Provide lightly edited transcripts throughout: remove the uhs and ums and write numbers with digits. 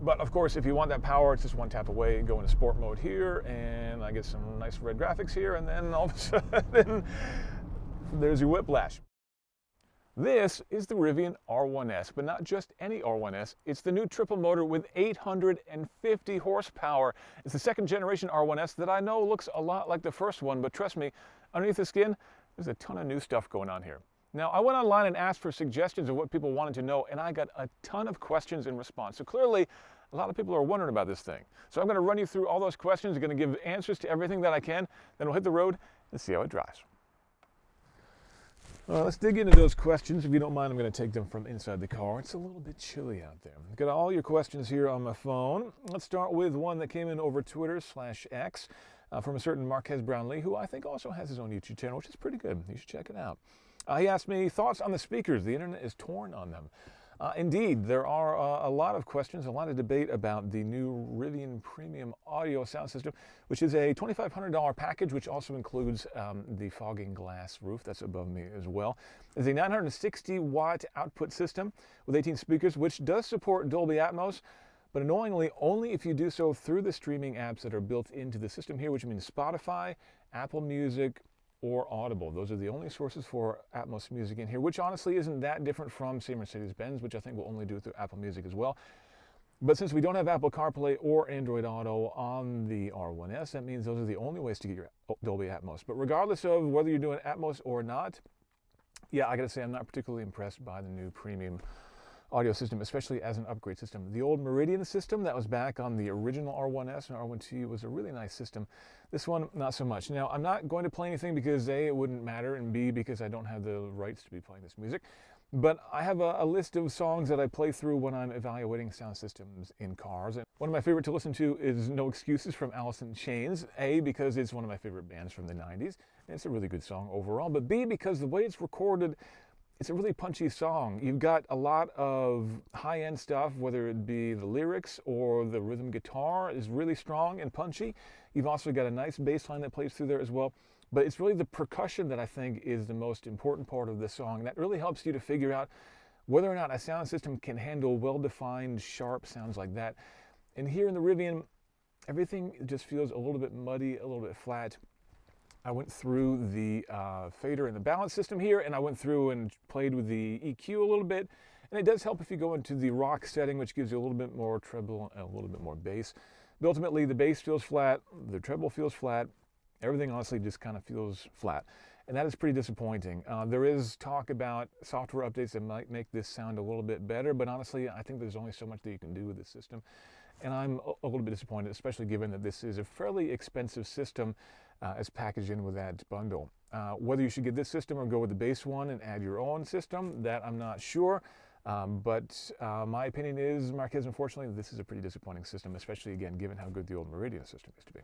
But of course, if you want that power, it's just one tap away. Go into sport mode here, and I get some nice red graphics here, and then all of a sudden, there's your whiplash. This is the Rivian R1S, but not just any R1S. It's the new triple motor with 850 horsepower. It's the second generation R1S that I know looks a lot like the first one, but trust me, underneath the skin, there's a ton of new stuff going on here. Now, I went online and asked for suggestions of what people wanted to know, and I got a ton of questions in response. So clearly, a lot of people are wondering about this thing. So I'm going to run you through all those questions. I'm going to give answers to everything that I can. Then we'll hit the road and see how it drives. Let's dig into those questions. If you don't mind, I'm going to take them from inside the car. It's a little bit chilly out there. I've got all your questions here on my phone. Let's start with one that came in over Twitter/X from a certain Marquez Brownlee, who I think also has his own YouTube channel, which is pretty good. You should check it out. He asked me thoughts on the speakers. The internet is torn on them. Indeed, there are a lot of questions, a lot of debate about the new Rivian Premium Audio sound system, which is a $2,500 package, which also includes the fogging glass roof that's above me as well. It's a 960-watt output system with 18 speakers, which does support Dolby Atmos, but annoyingly only if you do so through the streaming apps that are built into the system here, which means Spotify, Apple Music, or Audible. Those are the only sources for Atmos music in here, which honestly isn't that different from, say, Mercedes-Benz, which I think will only do it through Apple Music as well. But since we don't have Apple CarPlay or Android Auto on the R1S, that means those are the only ways to get your Dolby Atmos. But regardless of whether you're doing Atmos or not, yeah, I gotta say I'm not particularly impressed by the new premium audio system, especially as an upgrade system. The old Meridian system that was back on the original R1S and R1T was a really nice system. This one, not so much. Now, I'm not going to play anything because A, it wouldn't matter, and B, because I don't have the rights to be playing this music. But I have a list of songs that I play through when I'm evaluating sound systems in cars. And one of my favorite to listen to is No Excuses from Alice in Chains. A, because it's one of my favorite bands from the 90s, and it's a really good song overall. But B, because the way it's recorded, it's a really punchy song. You've got a lot of high-end stuff, whether it be the lyrics or the rhythm guitar is really strong and punchy. You've also got a nice bass line that plays through there as well. But it's really the percussion that I think is the most important part of this song. That really helps you to figure out whether or not a sound system can handle well-defined, sharp sounds like that. And here in the Rivian, everything just feels a little bit muddy, a little bit flat. I went through the fader and the balance system here, and I went through and played with the EQ a little bit. And it does help if you go into the rock setting, which gives you a little bit more treble and a little bit more bass. But ultimately, the bass feels flat, the treble feels flat, everything honestly just kind of feels flat. And that is pretty disappointing. There is talk about software updates that might make this sound a little bit better, but honestly, I think there's only so much that you can do with this system. And I'm a little bit disappointed, especially given that this is a fairly expensive system as packaged in with that bundle. Whether you should get this system or go with the base one and add your own system, that I'm not sure. But my opinion is, Marquez, unfortunately, this is a pretty disappointing system, especially, again, given how good the old Meridian system used to be.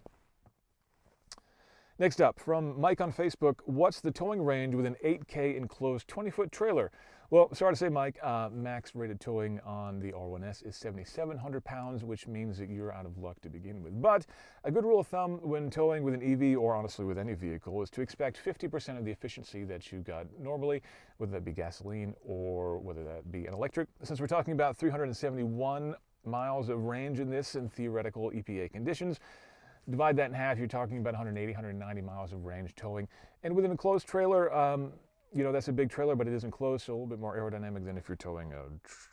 Next up, from Mike on Facebook, what's the towing range with an 8K enclosed 20-foot trailer? Well, sorry to say, Mike, max rated towing on the R1S is 7,700 pounds, which means that you're out of luck to begin with. But a good rule of thumb when towing with an EV, or honestly with any vehicle, is to expect 50% of the efficiency that you got normally, whether that be gasoline or whether that be an electric. Since we're talking about 371 miles of range in this in theoretical EPA conditions, divide that in half, you're talking about 180, 190 miles of range towing. And with an enclosed trailer, you know, that's a big trailer, but it is enclosed, so a little bit more aerodynamic than if you're towing a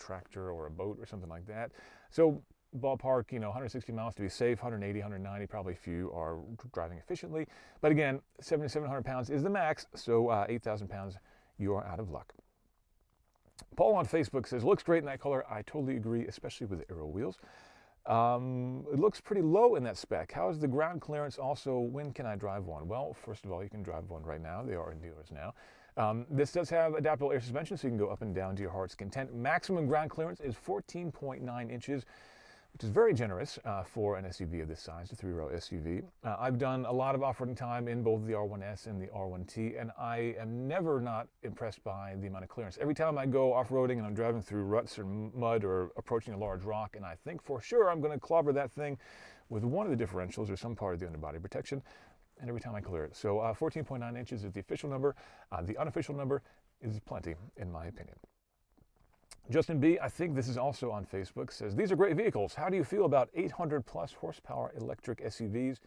tractor or a boat or something like that. So ballpark, you know, 160 miles to be safe, 180, 190 probably if you are driving efficiently. But again, 7,700 pounds is the max, so 8,000 pounds, you are out of luck. Paul on Facebook says, looks great in that color. I totally agree, especially with the aero wheels. It looks pretty low in that spec. How is the ground clearance? Also, when can I drive one? Well, first of all, you can drive one right now. They are in dealers now. This does have adaptable air suspension, so you can go up and down to your heart's content. Maximum ground clearance is 14.9 inches, which is very generous for an SUV of this size, a three-row SUV. I've done a lot of off-roading time in both the R1S and the R1T, and I am never not impressed by the amount of clearance. Every time I go off-roading and I'm driving through ruts or mud or approaching a large rock, and I think for sure I'm going to clobber that thing with one of the differentials or some part of the underbody protection, and every time I clear it. So 14.9 inches is the official number. The unofficial number is plenty, in my opinion. Justin B, I think this is also on Facebook, says, these are great vehicles. How do you feel about 800 plus horsepower electric SUVs?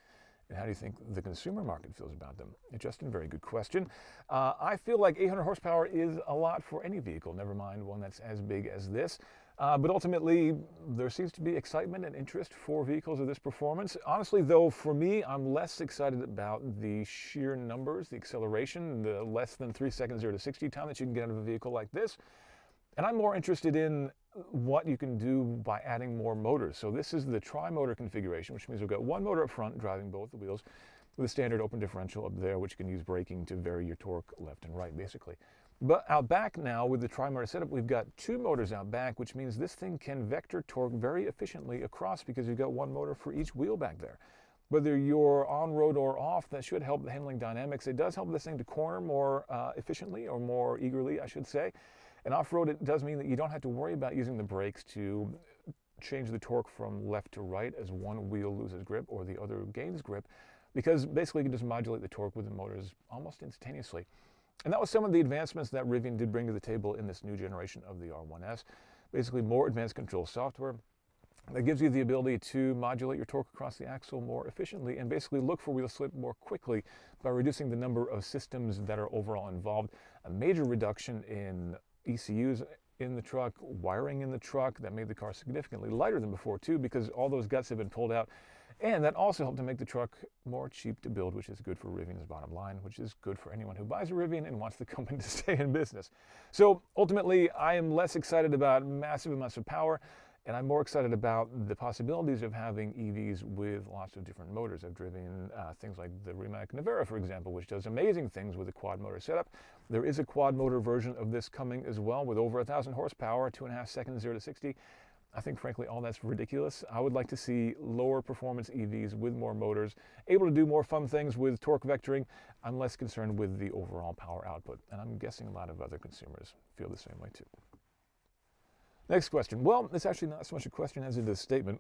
And how do you think the consumer market feels about them? Justin, very good question. I feel like 800 horsepower is a lot for any vehicle, never mind one that's as big as this. But ultimately, there seems to be excitement and interest for vehicles of this performance. Honestly, though, for me, I'm less excited about the sheer numbers, the acceleration, the less than 3 seconds 0 to 60 time that you can get out of a vehicle like this. And I'm more interested in what you can do by adding more motors. So this is the tri-motor configuration, which means we've got one motor up front driving both the wheels with a standard open differential up there, which you can use braking to vary your torque left and right, basically. But out back now with the tri-motor setup, we've got two motors out back, which means this thing can vector torque very efficiently across because you've got one motor for each wheel back there. Whether you're on-road or off, that should help the handling dynamics. It does help this thing to corner more efficiently, or more eagerly, I should say. And off-road, it does mean that you don't have to worry about using the brakes to change the torque from left to right as one wheel loses grip or the other gains grip, because basically you can just modulate the torque with the motors almost instantaneously. And that was some of the advancements that Rivian did bring to the table in this new generation of the R1S. Basically more advanced control software that gives you the ability to modulate your torque across the axle more efficiently and basically look for wheel slip more quickly by reducing the number of systems that are overall involved. A major reduction in ECUs in the truck, wiring in the truck, that made the car significantly lighter than before too, because all those guts have been pulled out. And that also helped to make the truck more cheap to build, which is good for Rivian's bottom line, which is good for anyone who buys a Rivian and wants the company to stay in business. So ultimately, I am less excited about massive amounts of power, and I'm more excited about the possibilities of having EVs with lots of different motors. I've driven things like the Rimac Navara, for example, which does amazing things with a quad motor setup. There is a quad motor version of this coming as well with over 1,000 horsepower, 2.5 seconds 0 to 60. I think, frankly, all that's ridiculous. I would like to see lower performance EVs with more motors, able to do more fun things with torque vectoring. I'm less concerned with the overall power output, and I'm guessing a lot of other consumers feel the same way too. Next question. Well, it's actually not so much a question as it is a statement.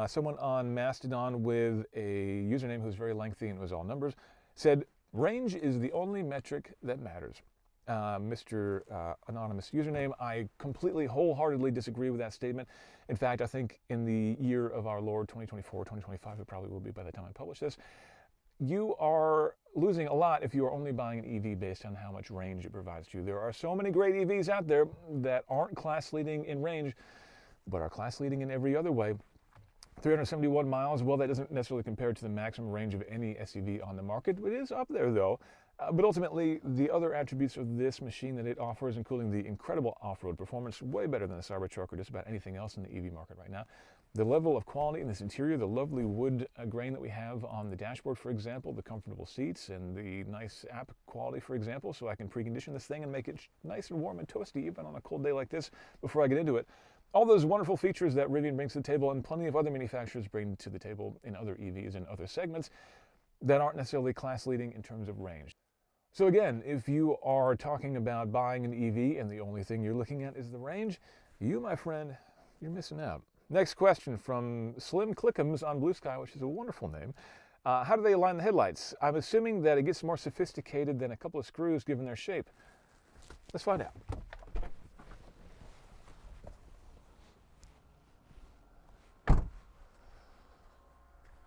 Someone on Mastodon with a username who's very lengthy and was all numbers said, range is the only metric that matters. Mr. Anonymous username, I completely, wholeheartedly disagree with that statement. In fact, I think in the year of our Lord 2024, 2025, it probably will be by the time I publish this, you are losing a lot if you are only buying an EV based on how much range it provides to you. There are so many great EVs out there that aren't class leading in range, but are class leading in every other way. 371 miles, well, that doesn't necessarily compare to the maximum range of any SUV on the market. It is up there though. But ultimately, the other attributes of this machine that it offers, including the incredible off-road performance, way better than the Cybertruck or just about anything else in the EV market right now. The level of quality in this interior, the lovely wood grain that we have on the dashboard, for example, the comfortable seats, and the nice app quality, for example, so I can precondition this thing and make it nice and warm and toasty even on a cold day like this before I get into it. All those wonderful features that Rivian brings to the table and plenty of other manufacturers bring to the table in other EVs and other segments that aren't necessarily class leading in terms of range. So again, if you are talking about buying an EV and the only thing you're looking at is the range, you, my friend, you're missing out. Next question from Slim Clickums on Blue Sky, which is a wonderful name. How do they align the headlights? I'm assuming that it gets more sophisticated than a couple of screws given their shape. Let's find out.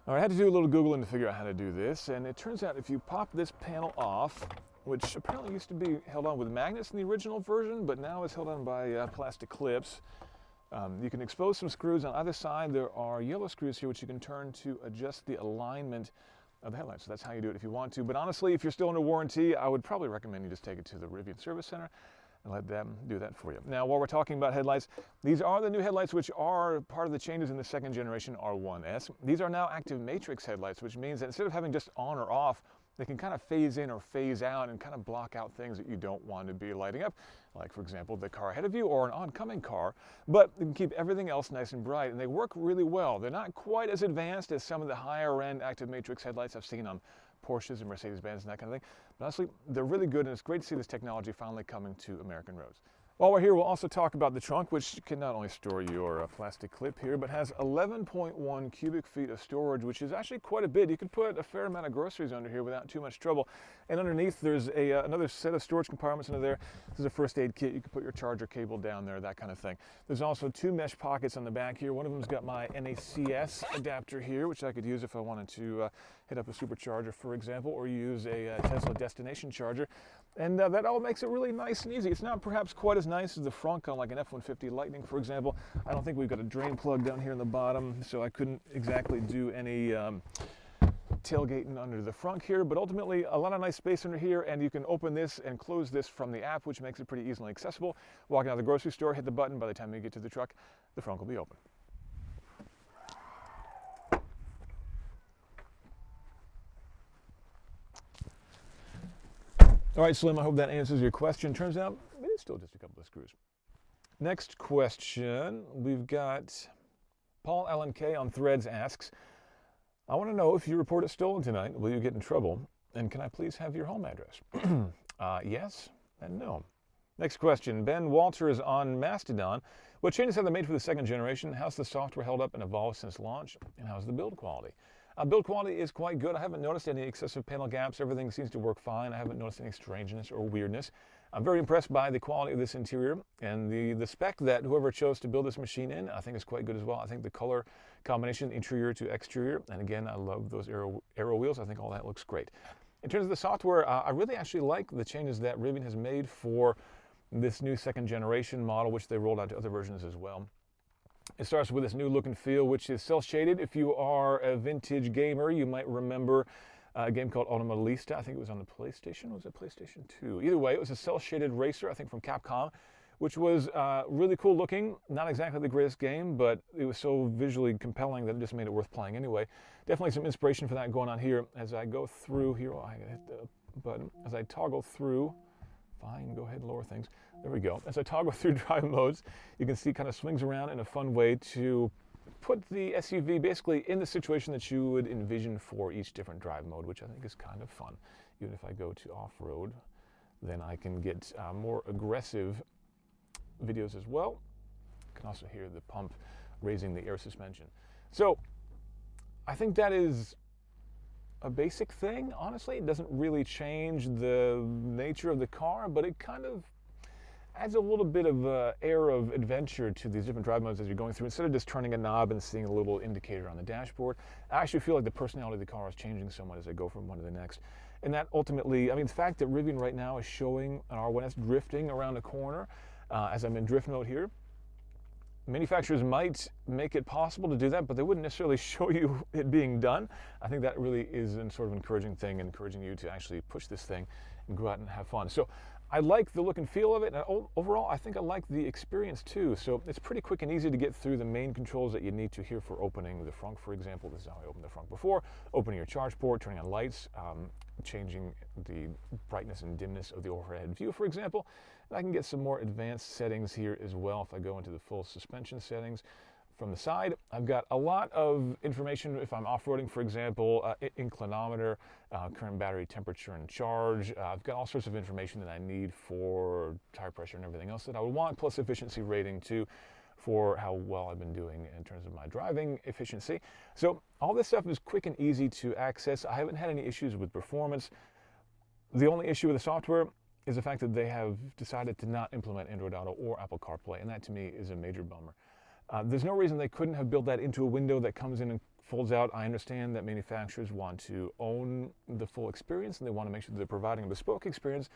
All right, I had to do a little Googling to figure out how to do this, and it turns out if you pop this panel off, which apparently used to be held on with magnets in the original version, but now is held on by plastic clips, you can expose some screws on either side. There are yellow screws here which you can turn to adjust the alignment of the headlights. So that's how you do it if you want to. But honestly, if you're still under warranty, I would probably recommend you just take it to the Rivian Service Center and let them do that for you. Now, while we're talking about headlights, these are the new headlights which are part of the changes in the second generation R1S. These are now active matrix headlights, which means that instead of having just on or off, they can kind of phase in or phase out and kind of block out things that you don't want to be lighting up, like, for example, the car ahead of you or an oncoming car, but you can keep everything else nice and bright, and they work really well. They're not quite as advanced as some of the higher-end active matrix headlights I've seen on Porsches and Mercedes-Benz and that kind of thing, but honestly, they're really good, and it's great to see this technology finally coming to American roads. While we're here, we'll also talk about the trunk, which can not only store your plastic clip here, but has 11.1 cubic feet of storage, which is actually quite a bit. You could put a fair amount of groceries under here without too much trouble. And underneath, there's another set of storage compartments under there. This is a first aid kit. You can put your charger cable down there, that kind of thing. There's also 2 mesh pockets on the back here. One of them's got my NACS adapter here, which I could use if I wanted to hit up a supercharger, for example, or use a Tesla destination charger. And that all makes it really nice and easy. It's not perhaps quite as nice as the frunk on like an F-150 Lightning, for example. I don't think we've got a drain plug down here in the bottom, so I couldn't exactly do any tailgating under the frunk here, but ultimately a lot of nice space under here, and you can open this and close this from the app, which makes it pretty easily accessible. Walking out of the grocery store, hit the button. By the time you get to the truck, the frunk will be open. All right, Slim, I hope that answers your question. Turns out it is still just a couple of screws. Next question, we've got Paul Allen K on Threads asks, I want to know if you report it stolen tonight, will you get in trouble? And can I please have your home address? Yes and no. Next question, Ben Walter is on Mastodon. What changes have they made for the 2nd generation? How's the software held up and evolved since launch? And how's the build quality? Build quality is quite good. I haven't noticed any excessive panel gaps. Everything seems to work fine. I haven't noticed any strangeness or weirdness. I'm very impressed by the quality of this interior, and the spec that whoever chose to build this machine in, I think is quite good as well. I think the color combination, interior to exterior, and again, I love those aero wheels. I think all that looks great. In terms of the software, I really actually like the changes that Rivian has made for this new 2nd generation model, which they rolled out to other versions as well. It starts with this new look and feel, which is cel-shaded. If you are a vintage gamer, you might remember a game called Automobilista. I think it was on the PlayStation. Was it PlayStation 2? Either way, it was a cel-shaded racer, I think from Capcom, which was really cool looking. Not exactly the greatest game, but it was so visually compelling that it just made it worth playing anyway. Definitely some inspiration for that going on here. As I go through here, I gotta hit the button. As I toggle through, fine, go ahead and lower things. There we go. As I toggle through drive modes, you can see it kind of swings around in a fun way to put the SUV basically in the situation that you would envision for each different drive mode, which I think is kind of fun. Even if I go to off-road, then I can get more aggressive videos as well. You can also hear the pump raising the air suspension. So I think that is a basic thing. Honestly, it doesn't really change the nature of the car, but it kind of adds a little bit of air of adventure to these different drive modes as you're going through. Instead of just turning a knob and seeing a little indicator on the dashboard, I actually feel like the personality of the car is changing somewhat as I go from one to the next. And that ultimately, I mean, the fact that Rivian right now is showing an R1S drifting around a corner as I'm in drift mode here, manufacturers might make it possible to do that, but they wouldn't necessarily show you it being done. I think that really is a sort of encouraging thing, encouraging you to actually push this thing and go out and have fun. So I like the look and feel of it, and overall I think I like the experience too. So it's pretty quick and easy to get through the main controls that you need to here for opening the frunk, for example. This is how I opened the frunk before. Opening your charge port, turning on lights, changing the brightness and dimness of the overhead view, for example. And I can get some more advanced settings here as well if I go into the full suspension settings. From the side, I've got a lot of information if I'm off-roading, for example, inclinometer, current battery temperature and charge. I've got all sorts of information that I need for tire pressure and everything else that I would want, plus efficiency rating too, for how well I've been doing in terms of my driving efficiency. So all this stuff is quick and easy to access. I haven't had any issues with performance. The only issue with the software is the fact that they have decided to not implement Android Auto or Apple CarPlay, and that to me is a major bummer. There's no reason they couldn't have built that into a window that comes in and folds out. I understand that manufacturers want to own the full experience and they want to make sure that they're providing a bespoke experience,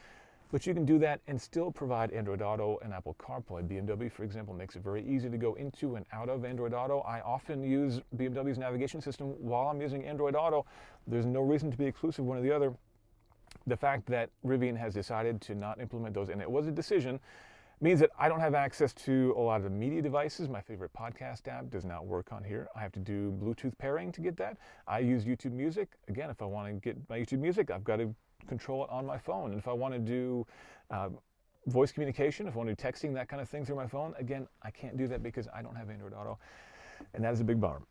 but you can do that and still provide Android Auto and Apple CarPlay. BMW, for example, makes it very easy to go into and out of Android Auto. I often use BMW's navigation system while I'm using Android Auto. There's no reason to be exclusive one or the other. The fact that Rivian has decided to not implement those, and it was a decision, means that I don't have access to a lot of the media devices. My favorite podcast app does not work on here. I have to do Bluetooth pairing to get that. I use YouTube Music. Again, if I want to get my YouTube Music, I've got to control it on my phone. And if I want to do voice communication, if I want to do texting, that kind of thing through my phone, again, I can't do that because I don't have Android Auto. And that is a big bummer.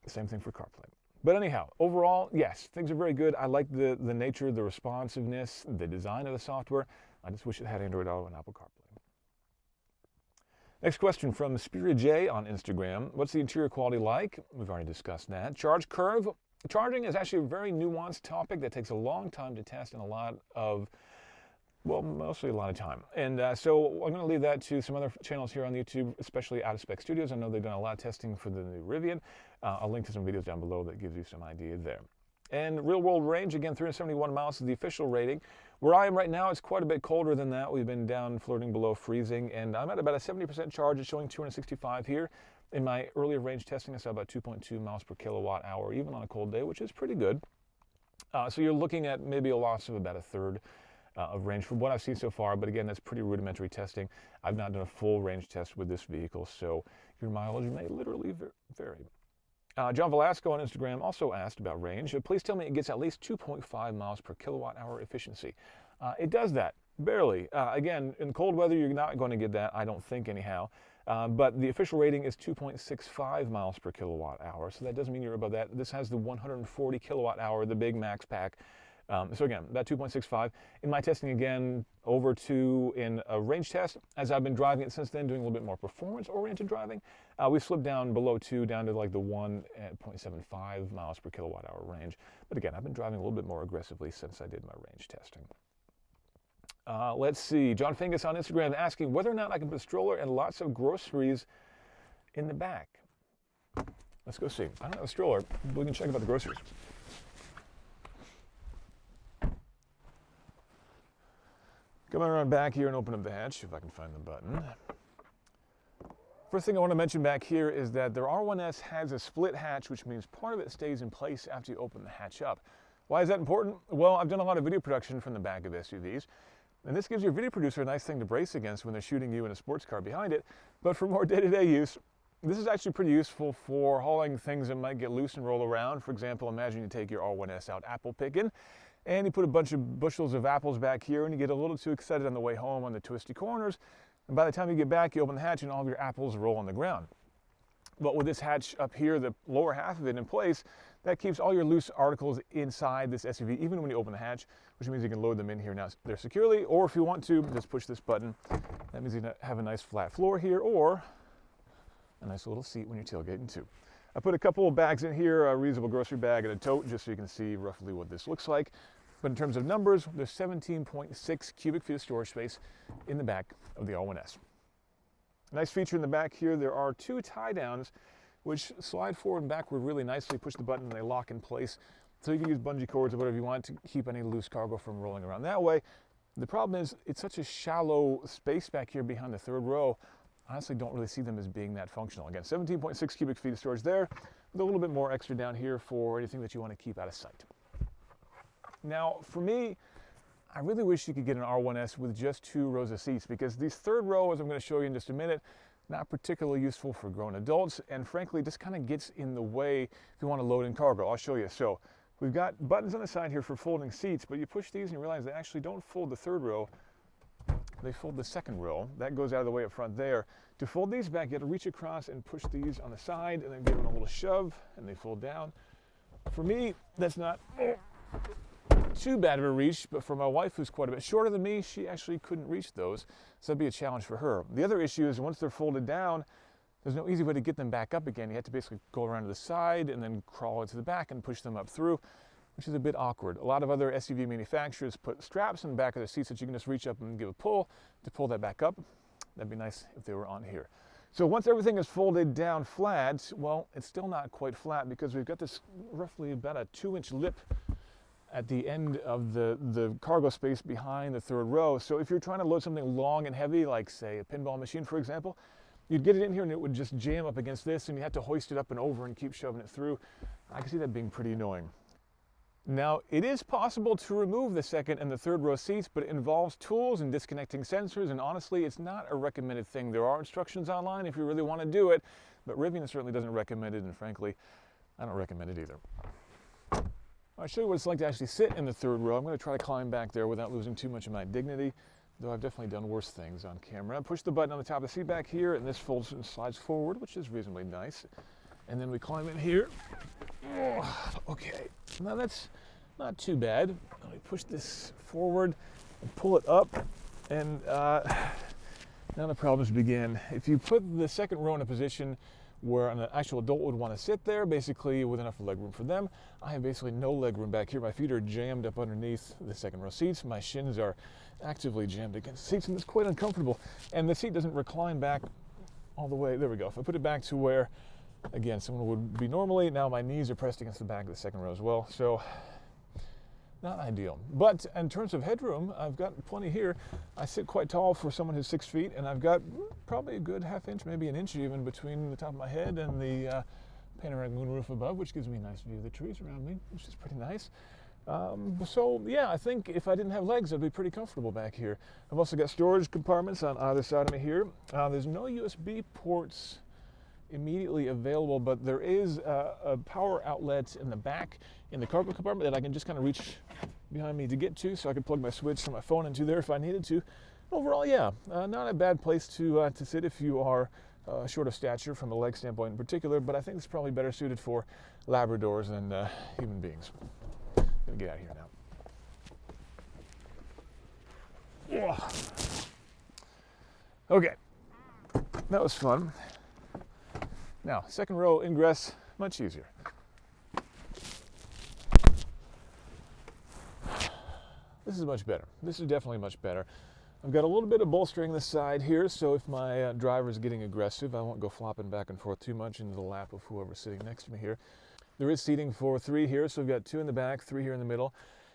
Same thing for CarPlay. But anyhow, overall, yes, things are very good. I like the nature, the responsiveness, the design of the software. I just wish it had Android Auto and Apple CarPlay. Next question from Spirit J on Instagram. What's the interior quality like? We've already discussed that. Charge curve. Charging is actually a very nuanced topic that takes a long time to test and mostly a lot of time. And so I'm going to leave that to some other channels here on YouTube, especially Out of Spec Studios. I know they've done a lot of testing for the new Rivian. I'll link to some videos down below that gives you some idea there. And real world range, again, 371 miles is the official rating. Where I am right now, it's quite a bit colder than that. We've been down flirting below freezing, and I'm at about a 70% charge. It's showing 265 here. In my earlier range testing, I saw about 2.2 miles per kilowatt hour, even on a cold day, which is pretty good. So you're looking at maybe a loss of about a third of range from what I've seen so far, but again, that's pretty rudimentary testing. I've not done a full range test with this vehicle, so your mileage may literally vary. John Velasco on Instagram also asked about range. Please tell me it gets at least 2.5 miles per kilowatt hour efficiency. It does that, barely. Again, in cold weather, you're not going to get that, I don't think anyhow. But the official rating is 2.65 miles per kilowatt hour, so that doesn't mean you're above that. This has the 140 kilowatt hour, the big max pack. So again, that 2.65. In my testing, again, over 2 in a range test. As I've been driving it since then, doing a little bit more performance-oriented driving, we slipped down below 2, down to like the 1.75 miles per kilowatt hour range. But again, I've been driving a little bit more aggressively since I did my range testing. Let's see, John Fingus on Instagram asking whether or not I can put a stroller and lots of groceries in the back. Let's go see. I don't have a stroller. We can check about the groceries. Coming around back here and open up the hatch, if I can find the button. First thing I want to mention back here is that the R1S has a split hatch, which means part of it stays in place after you open the hatch up. Why is that important? Well, I've done a lot of video production from the back of SUVs, and this gives your video producer a nice thing to brace against when they're shooting you in a sports car behind it. But for more day-to-day use, this is actually pretty useful for hauling things that might get loose and roll around. For example, imagine you take your R1S out apple picking, and you put a bunch of bushels of apples back here, and you get a little too excited on the way home on the twisty corners. And by the time you get back, you open the hatch, and all of your apples roll on the ground. But with this hatch up here, the lower half of it in place, that keeps all your loose articles inside this SUV, even when you open the hatch, which means you can load them in here now there securely. Or if you want to, just push this button. That means you have a nice flat floor here, or a nice little seat when you're tailgating too. I put a couple of bags in here, a reusable grocery bag and a tote, just so you can see roughly what this looks like. But in terms of numbers, there's 17.6 cubic feet of storage space in the back of the R1S. Nice feature in the back here, there are 2 tie downs which slide forward and backward really nicely. Push the button and they lock in place. So you can use bungee cords or whatever you want to keep any loose cargo from rolling around that way. The problem is it's such a shallow space back here behind the third row. I honestly don't really see them as being that functional. Again, 17.6 cubic feet of storage there, with a little bit more extra down here for anything that you want to keep out of sight. Now, for me, I really wish you could get an R1S with just 2 rows of seats, because these third row, as I'm going to show you in just a minute, not particularly useful for grown adults, and frankly, just kind of gets in the way if you want to load in cargo. I'll show you. So we've got buttons on the side here for folding seats, but you push these and you realize they actually don't fold the third row. They fold the second row. That goes out of the way up front there. To fold these back, you have to reach across and push these on the side and then give them a little shove and they fold down. For me, that's not too bad of a reach, but for my wife, who's quite a bit shorter than me, she actually couldn't reach those, so that'd be a challenge for her. The other issue is once they're folded down, there's no easy way to get them back up again. You have to basically go around to the side and then crawl into the back and push them up through, which is a bit awkward. A lot of other SUV manufacturers put straps in the back of the seats that you can just reach up and give a pull to pull that back up. That'd be nice if they were on here. So once everything is folded down flat, well, it's still not quite flat because we've got this roughly about a 2-inch lip at the end of the cargo space behind the third row. So if you're trying to load something long and heavy, like say a pinball machine, for example, you'd get it in here and it would just jam up against this and you have to hoist it up and over and keep shoving it through. I can see that being pretty annoying. Now, it is possible to remove the second and the third row seats, but it involves tools and disconnecting sensors, and honestly, it's not a recommended thing. There are instructions online if you really want to do it, but Rivian certainly doesn't recommend it, and frankly, I don't recommend it either. I'll show you what it's like to actually sit in the third row. I'm going to try to climb back there without losing too much of my dignity, though I've definitely done worse things on camera. Push the button on the top of the seat back here, and this folds and slides forward, which is reasonably nice. And then we climb in here. Oh, okay, now that's not too bad. Let me push this forward and pull it up. And Now the problems begin. If you put the second row in a position where an actual adult would want to sit there, basically with enough leg room for them, I have basically no leg room back here. My feet are jammed up underneath the second row seats. My shins are actively jammed against the seats, and it's quite uncomfortable. And the seat doesn't recline back all the way. There we go. If I put it back to where, again, someone would be normally, now my knees are pressed against the back of the second row as well. So not ideal. But in terms of headroom, I've got plenty here. I sit quite tall for someone who's 6 feet, and I've got probably a good half inch, maybe an inch even, between the top of my head and the panoramic moonroof above, which gives me a nice view of the trees around me, which is pretty nice. So yeah, I think if I didn't have legs, I'd be pretty comfortable back here. I've also got storage compartments on either side of me here. There's no USB ports immediately available, but there is a power outlet in the back in the cargo compartment that I can just kind of reach behind me to get to, so I could plug my switch from my phone into there if I needed to. Overall, yeah, not a bad place to sit if you are short of stature from a leg standpoint in particular, but I think it's probably better suited for Labradors than human beings. I'm gonna get out of here now. Okay, that was fun. Now, second row ingress, much easier. This is much better. This is definitely much better. I've got a little bit of bolstering this side here, so if my driver is getting aggressive, I won't go flopping back and forth too much into the lap of whoever's sitting next to me here. There is seating for 3 here, so we've got 2 in the back, 3 here in the middle,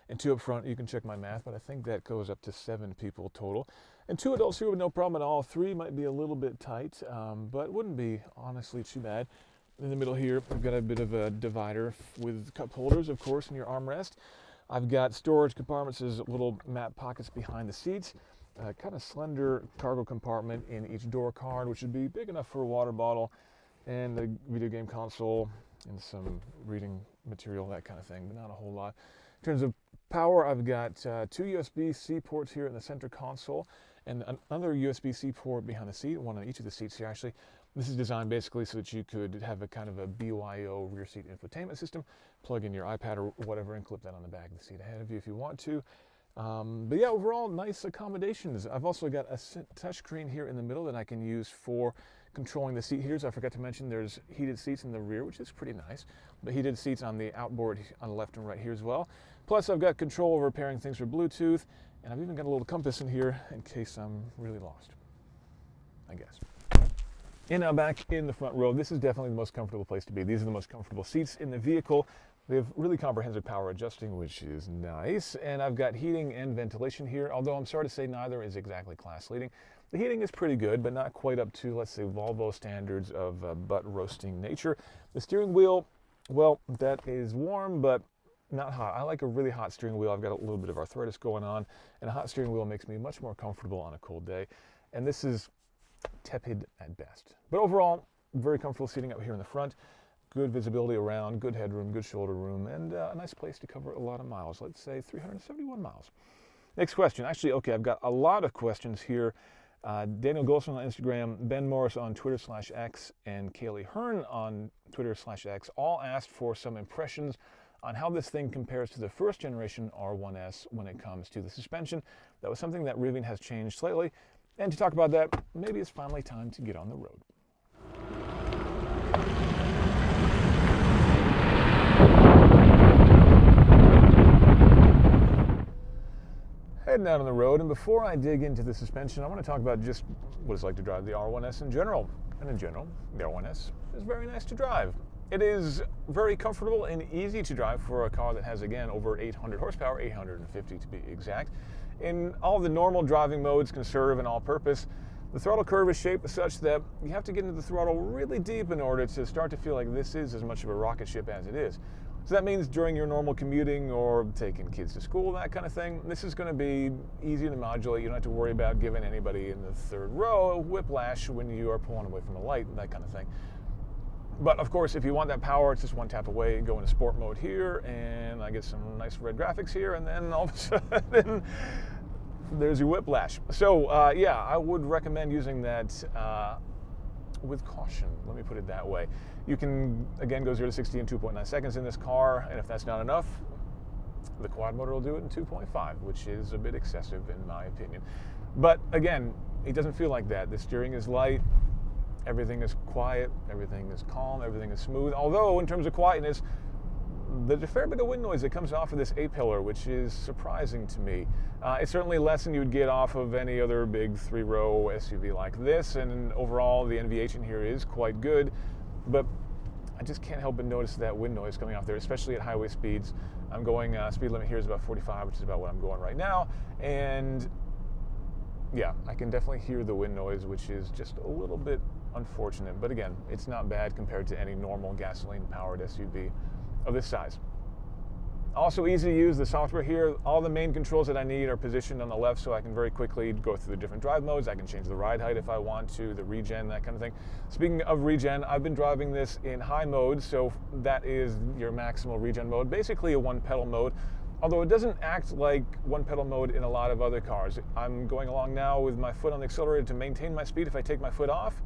and 2 up front. You can check my math, but I think that goes up to 7 people total. And 2 adults here with no problem at all. 3 might be a little bit tight, but wouldn't be honestly too bad. In the middle here, we've got a bit of a divider with cup holders, of course, in your armrest. I've got storage compartments as little mat pockets behind the seats. Kind of slender cargo compartment in each door card, which would be big enough for a water bottle and a video game console and some reading material, that kind of thing, but not a whole lot. In terms of power, I've got 2 USB-C ports here in the center console and another USB-C port behind the seat, one on each of the seats here actually. This is designed basically so that you could have a kind of a BYO rear seat infotainment system, plug in your iPad or whatever and clip that on the back of the seat ahead of you if you want to. But yeah, overall, nice accommodations. I've also got a touchscreen here in the middle that I can use for controlling the seat heaters. I forgot to mention there's heated seats in the rear, which is pretty nice, but heated seats on the outboard on the left and right here as well. Plus, I've got control over pairing things for Bluetooth, and I've even got a little compass in here in case I'm really lost, I guess. And now back in the front row, this is definitely the most comfortable place to be. These are the most comfortable seats in the vehicle. They have really comprehensive power adjusting, which is nice. And I've got heating and ventilation here, although I'm sorry to say neither is exactly class leading. The heating is pretty good, but not quite up to, let's say, Volvo standards of butt roasting nature. The steering wheel, well, that is warm, but not hot. I like a really hot steering wheel. I've got a little bit of arthritis going on, and a hot steering wheel makes me much more comfortable on a cold day. And this is tepid at best. But overall, very comfortable seating up here in the front. Good visibility around, good headroom, good shoulder room, and a nice place to cover a lot of miles. Let's say 371 miles. Next question. Actually, okay, I've got a lot of questions here. Daniel Golson on Instagram, Ben Morris on Twitter/X, and Kaylee Hearn on Twitter/X all asked for some impressions on how this thing compares to the first generation R1S when it comes to the suspension. That was something that Rivian has changed slightly. And to talk about that, maybe it's finally time to get on the road. Heading out on the road, and before I dig into the suspension, I want to talk about just what it's like to drive the R1S in general. And in general, the R1S is very nice to drive. It is very comfortable and easy to drive for a car that has, again, over 800 horsepower, 850 to be exact. In all the normal driving modes, conserve and all-purpose, the throttle curve is shaped such that you have to get into the throttle really deep in order to start to feel like this is as much of a rocket ship as it is. So that means during your normal commuting or taking kids to school, that kind of thing, this is going to be easy to modulate. You don't have to worry about giving anybody in the third row a whiplash when you are pulling away from a light, that kind of thing. But of course, if you want that power, it's just one tap away. Go into sport mode here, and I get some nice red graphics here, and then all of a sudden, there's your whiplash. So yeah, I would recommend using that with caution. Let me put it that way. You can, again, go 0 to 60 in 2.9 seconds in this car, and if that's not enough, the quad motor will do it in 2.5, which is a bit excessive in my opinion. But again, it doesn't feel like that. The steering is light, everything is quiet, everything is calm, everything is smooth. Although in terms of quietness, there's a fair bit of wind noise that comes off of this A-pillar, which is surprising to me. It's certainly less than you'd get off of any other big 3-row SUV like this, and overall the NVH in here is quite good, but I just can't help but notice that wind noise coming off there, especially at highway speeds. I'm going, speed limit here is about 45, which is about what I'm going right now, and yeah, I can definitely hear the wind noise, which is just a little bit unfortunate, but again, it's not bad compared to any normal gasoline-powered SUV of this size. Also easy to use, the software here, all the main controls that I need are positioned on the left, so I can very quickly go through the different drive modes. I can change the ride height if I want to, the regen, that kind of thing. Speaking of regen, I've been driving this in high mode, so that is your maximal regen mode, basically a one-pedal mode, although it doesn't act like one-pedal mode in a lot of other cars. I'm going along now with my foot on the accelerator to maintain my speed. If I take my foot off,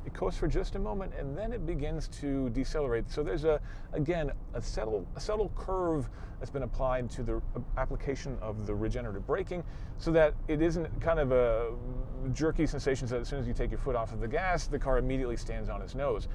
it coasts for just a moment and then it begins to decelerate. So there's again a subtle curve that's been applied to the application of the regenerative braking, so that it isn't kind of a jerky sensation so that as soon as you take your foot off of the gas, the car immediately stands on its nose.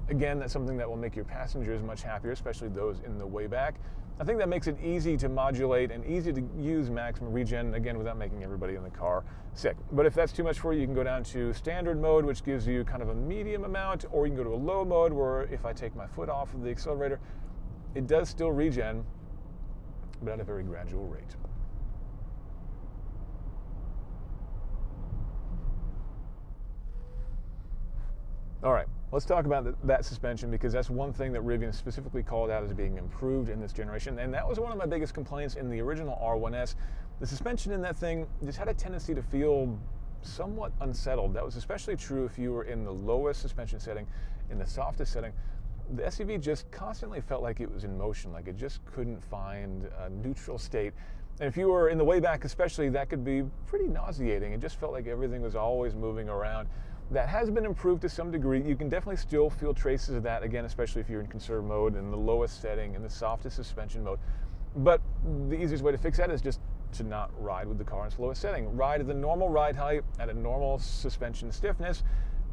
Again, that's something that will make your passengers much happier, especially those in the way back. I think that makes it easy to modulate and easy to use maximum regen, again, without making everybody in the car sick. But if that's too much for you, you can go down to standard mode, which gives you kind of a medium amount, or you can go to a low mode where if I take my foot off of the accelerator, it does still regen, but at a very gradual rate. All right, let's talk about that suspension, because that's one thing that Rivian specifically called out as being improved in this generation, and that was one of my biggest complaints in the original R1S. The suspension in that thing just had a tendency to feel somewhat unsettled. That was especially true if you were in the lowest suspension setting, in the softest setting. The SUV just constantly felt like it was in motion, like it just couldn't find a neutral state. And if you were in the way back especially, that could be pretty nauseating. It just felt like everything was always moving around. That has been improved to some degree. You can definitely still feel traces of that, again, especially if you're in conserve mode, in the lowest setting, in the softest suspension mode. But the easiest way to fix that is just to not ride with the car in its lowest setting. Ride at the normal ride height, at a normal suspension stiffness,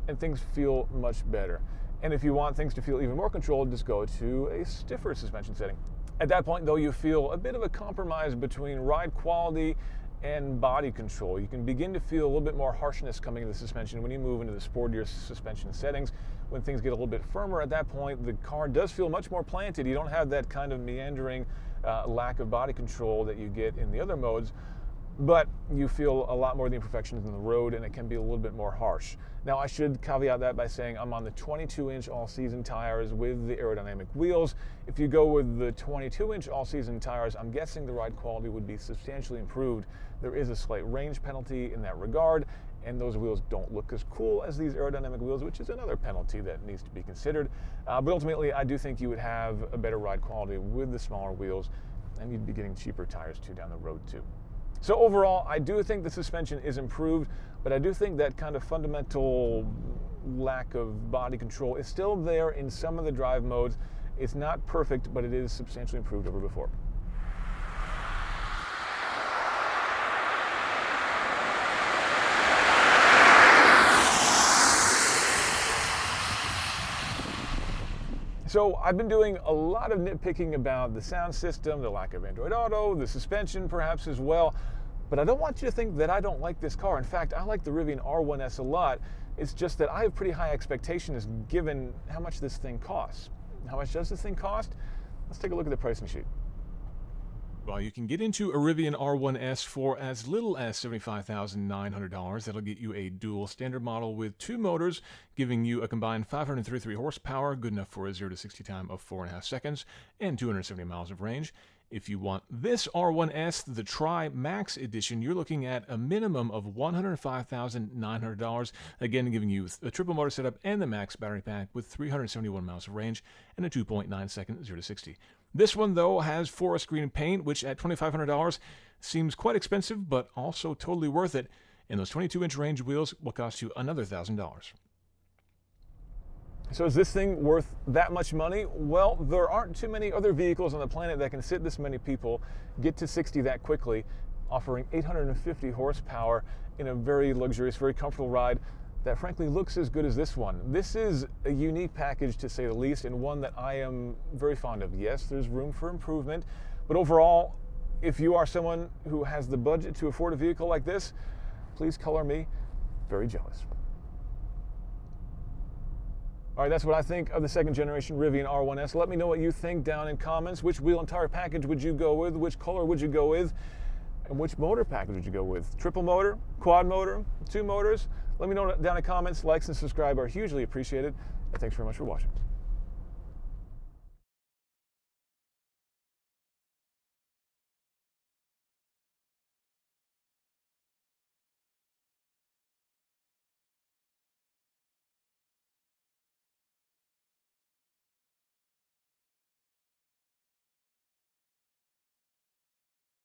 and things feel much better. And if you want things to feel even more controlled, just go to a stiffer suspension setting. At that point, though, you feel a bit of a compromise between ride quality and body control. You can begin to feel a little bit more harshness coming into the suspension when you move into the sportier suspension settings. When things get a little bit firmer, at that point, the car does feel much more planted. You don't have that kind of meandering lack of body control that you get in the other modes, but you feel a lot more of the imperfections in the road, and it can be a little bit more harsh. Now, I should caveat that by saying I'm on the 22-inch all-season tires with the aerodynamic wheels. If you go with the 22-inch all-season tires, I'm guessing the ride quality would be substantially improved. There is a slight range penalty in that regard, and those wheels don't look as cool as these aerodynamic wheels, which is another penalty that needs to be considered. But ultimately, I do think you would have a better ride quality with the smaller wheels, and you'd be getting cheaper tires too down the road too. So overall, I do think the suspension is improved, but I do think that kind of fundamental lack of body control is still there in some of the drive modes. It's not perfect, but it is substantially improved over before. So I've been doing a lot of nitpicking about the sound system, the lack of Android Auto, the suspension perhaps as well, but I don't want you to think that I don't like this car. In fact, I like the Rivian R1S a lot. It's just that I have pretty high expectations given how much this thing costs. How much does this thing cost? Let's take a look at the pricing sheet. Well, you can get into a Rivian R1S for as little as $75,900. That'll get you a dual standard model with 2 motors, giving you a combined 533 horsepower, good enough for a 0 to 60 time of 4.5 seconds, and 270 miles of range. If you want this R1S, the Tri-Max edition, you're looking at a minimum of $105,900, again giving you a triple motor setup and the Max battery pack with 371 miles of range and a 2.9 second 0 to 60. This one, though, has forest green paint, which at $2,500 seems quite expensive, but also totally worth it. And those 22-inch range wheels will cost you another $1,000. So is this thing worth that much money? Well, there aren't too many other vehicles on the planet that can sit this many people, get to 60 that quickly, offering 850 horsepower in a very luxurious, very comfortable ride that frankly looks as good as this one. This is a unique package to say the least, and one that I am very fond of. Yes, there's room for improvement, but overall, if you are someone who has the budget to afford a vehicle like this, please color me very jealous. All right, that's what I think of the second generation Rivian R1S. Let me know what you think down in comments. Which wheel and tire package would you go with? Which color would you go with? And which motor package would you go with? Triple motor, quad motor, 2 motors? Let me know down in comments. Likes and subscribe are hugely appreciated. And thanks very much for watching.